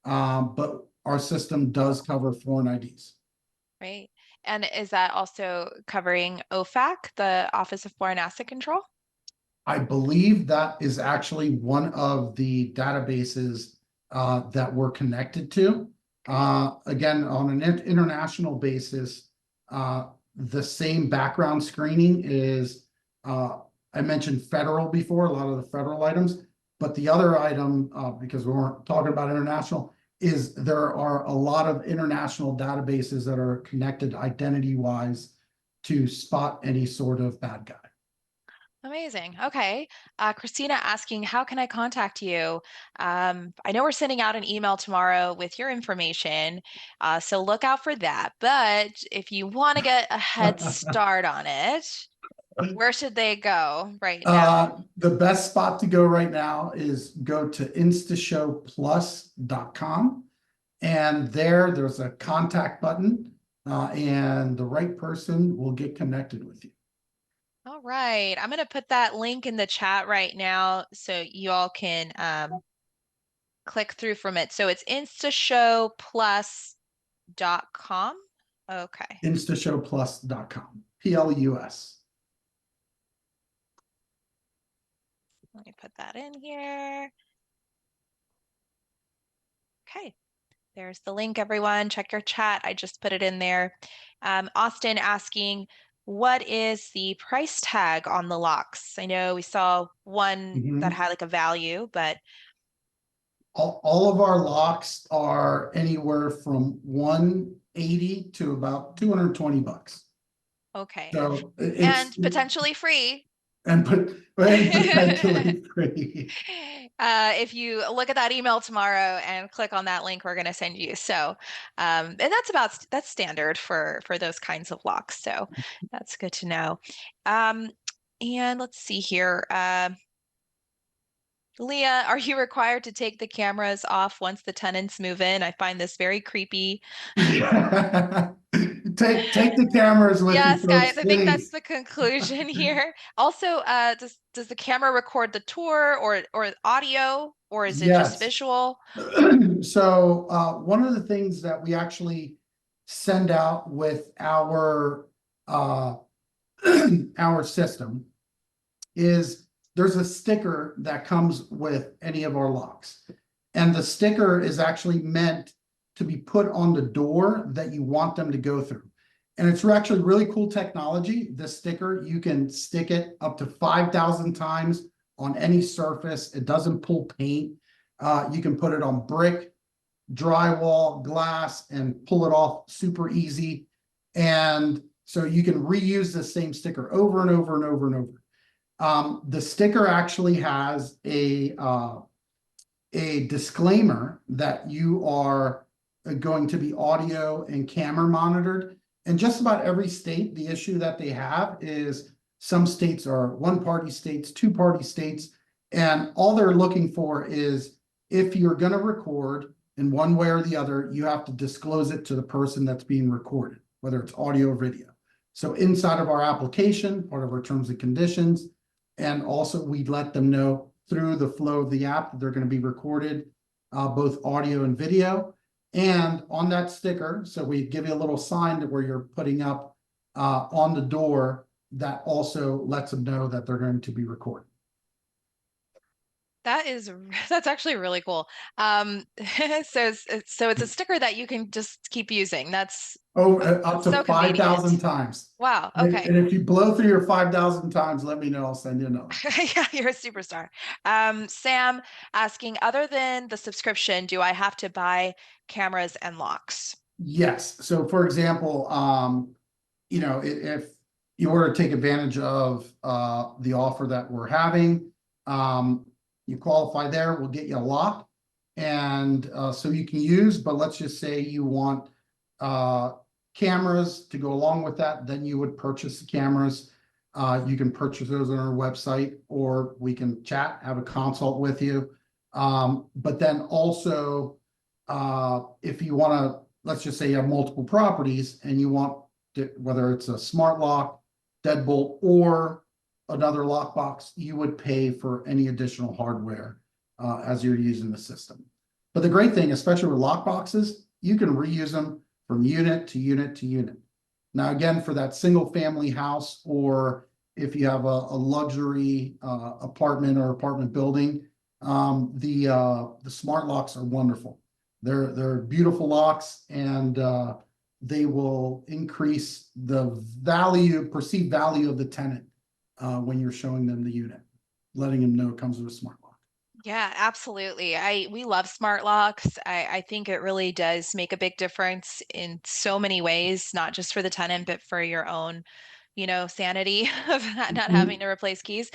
but our system does cover foreign IDs. Right. And is that also covering OFAC, the Office of Foreign Asset Control? I believe that is actually one of the databases that we're connected to. Again, on an international basis, the same background screening is, I mentioned federal before, a lot of the federal items, but the other item, because we weren't talking about international, is there are a lot of international databases that are connected identity-wise to spot any sort of bad guy. Amazing. Okay. Christina asking, how can I contact you? I know we're sending out an email tomorrow with your information, so look out for that. But if you want to get a head start on it, where should they go right now? The best spot to go right now is go to instashowplus.com, and there's a contact button, and the right person will get connected with you. All right. I'm going to put that link in the chat right now so you all can click through from it. So it's instashowplus.com. Okay. instashowplus.com, PLUS. Let me put that in here. Okay. There's the link, everyone. Check your chat. I just put it in there. Austin asking, what is the price tag on the locks? I know we saw one that had like a value, but All of our locks are anywhere from 180 to about 220 bucks. okay. So And potentially free. and potentially free. If you look at that email tomorrow and click on that link, we're going to send you. So, and that's standard for those kinds of locks. So that's good to know. And let's see here. Leah, are you required to take the cameras off once the tenants move in? I find this very creepy. Yeah. Take the cameras with you, Yes, guys, folks, I think that's please. the conclusion here. Also, does the camera record the tour or audio, or is it just Yes. visual? So one of the things that we actually send out with our our system is there's a sticker that comes with any of our locks. And the sticker is actually meant to be put on the door that you want them to go through. And it's actually really cool technology. This sticker, you can stick it up to 5,000 times on any surface. It doesn't pull paint. You can put it on brick, drywall, glass, and pull it off super easy. And so you can reuse the same sticker over and over and over and over. The sticker actually has a disclaimer that you are going to be audio and camera monitored. And just about every state, the issue that they have is some states are one-party states, two-party states, and all they're looking for is if you're going to record in one way or the other, you have to disclose it to the person that's being recorded, whether it's audio or video. So inside of our application, part of our terms and conditions, and also we let them know through the flow of the app that they're going to be recorded, both audio and video. And on that sticker, so we give you a little sign where you're putting up on the door that also lets them know that they're going to be recorded. That's actually really cool. So it's a sticker that you can just keep using. Oh, up to So convenient. 5,000 times. Wow. And Okay. and if you blow through your 5,000 times, let me know. I'll send you another. Yeah, you're a superstar. Sam asking, other than the subscription, do I have to buy cameras and locks? Yes. So for example, if you were to take advantage of the offer that we're having, you qualify there, we'll get you a lock. And so you can use, but let's just say you want cameras to go along with that, then you would purchase the cameras. You can purchase those on our website, or we can chat, have a consult with you. But then also, if you want to, let's just say you have multiple properties and you want to, whether it's a smart lock, deadbolt, or another lockbox, you would pay for any additional hardware as you're using the system. But the great thing, especially with lockboxes, you can reuse them from unit to unit to unit. Now, again, for that single family house, or if you have a luxury apartment or apartment building, the smart locks are wonderful. They're beautiful locks, and they will increase the perceived value of the tenant when you're showing them the unit, letting them know it comes with a smart lock. Yeah, absolutely. We love smart locks. I think it really does make a big difference in so many ways, not just for the tenant, but for your own, sanity of not having to replace keys.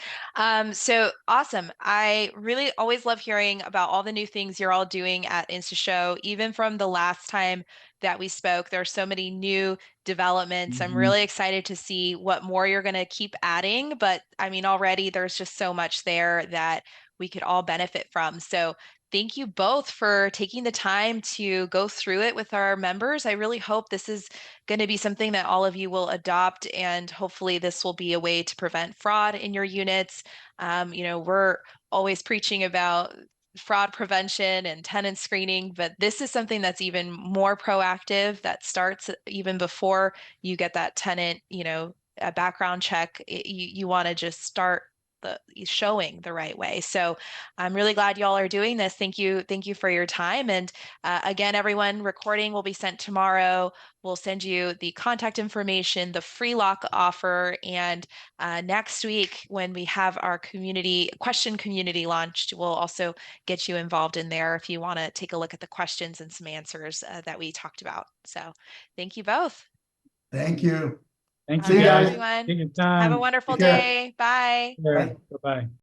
So awesome. I really always love hearing about all the new things you're all doing at InstaShow. Even from the last time that we spoke, there are so many new developments. I'm Mhm. really excited to see what more you're going to keep adding. But I mean, already there's just so much there that we could all benefit from. So thank you both for taking the time to go through it with our members. I really hope this is going to be something that all of you will adopt, and hopefully this will be a way to prevent fraud in your units. We're always preaching about fraud prevention and tenant screening, but this is something that's even more proactive, that starts even before you get that tenant, a background check. You want to just start the showing the right way. So I'm really glad y'all are doing this. Thank you for your time. And again, everyone, recording will be sent tomorrow. We'll send you the contact information, the free lock offer, and next week when we have our community launched, we'll also get you involved in there if you want to take a look at the questions and some answers that we talked about. So thank you both. Thank you. Thank All you, See you right, guys. guys. everyone. Take your Have a time. wonderful Take care. day. Bye. Bye. Bye-bye.